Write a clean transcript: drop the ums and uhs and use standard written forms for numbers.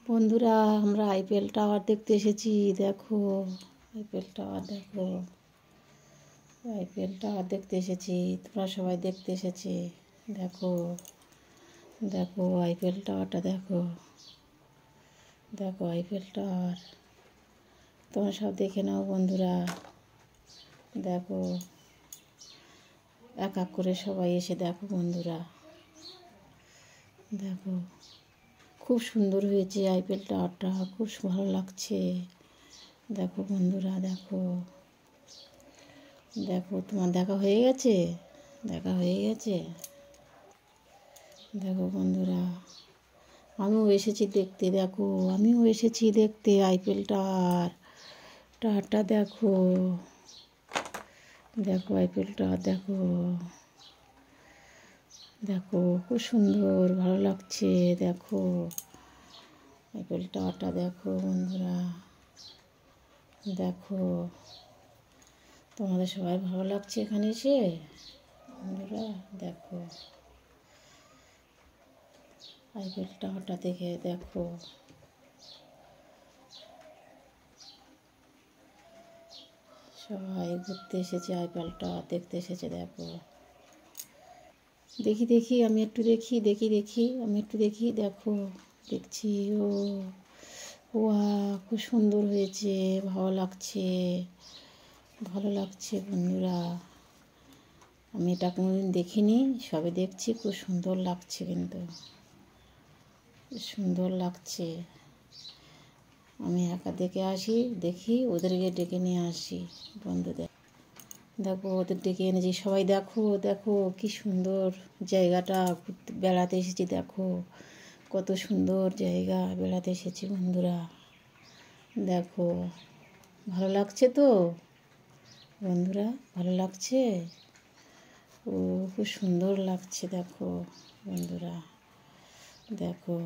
বন্ধুরা, আমরা IPL tower দেখতে এসেছি। দেখো আইপিএল টাওয়ার, দেখো আইপিএল টাওয়ার দেখতে এসেছি। তোমরা সবাই দেখতে এসেছে। দেখো দেখো আইপিএল টাওয়ারটা দেখো, দেখো আইপিএল টাওয়ার। তোমরা সব দেখে নাও বন্ধুরা। দেখো এক এক করে সবাই এসে দেখো বন্ধুরা। দেখো খুব সুন্দর হয়েছে আইপিএল টাওয়ারটা, খুব ভালো লাগছে। দেখো বন্ধুরা, দেখো দেখো তোমার দেখা হয়ে গেছে, দেখা হয়ে গেছে। দেখো বন্ধুরা, আমিও এসেছি দেখতে। দেখো আমিও এসেছি দেখতে আইপিএল টাওয়ারটা দেখো, দেখো আইপিএল টাওয়ার দেখো, দেখো খুব সুন্দর ভালো লাগছে। দেখো আইপিএল টাওয়ারটা দেখো বন্ধুরা, দেখো তোমাদের সবাই ভালো লাগছে এখানে এসে বন্ধুরা। দেখো আইপিএল টাওয়ারটা দেখে দেখো, সবাই ঘুরতে এসেছে, আইপিএল টাওয়ার দেখতে এসেছে। দেখো দেখি দেখি আমি একটু দেখি, আমি একটু দেখি। দেখো দেখছি, ও খুব সুন্দর হয়েছে, ভালো লাগছে, ভালো লাগছে বন্ধুরা। আমি এটা কোনোদিন দেখিনি, সবে দেখছি। খুব সুন্দর লাগছে, কিন্তু সুন্দর লাগছে। আমি একা দেখে আসি, দেখি ওদেরকে ডেকে নিয়ে আসি বন্ধুদের। দেখো ওদের ডেকে এনেছি সবাই। দেখো দেখো কি সুন্দর জায়গাটা, বেড়াতে এসেছি। দেখো কত সুন্দর জায়গা, বেড়াতে এসেছি বন্ধুরা। দেখো ভালো লাগছে তো বন্ধুরা, ভালো লাগছে। খুব সুন্দর লাগছে। দেখো বন্ধুরা, দেখো।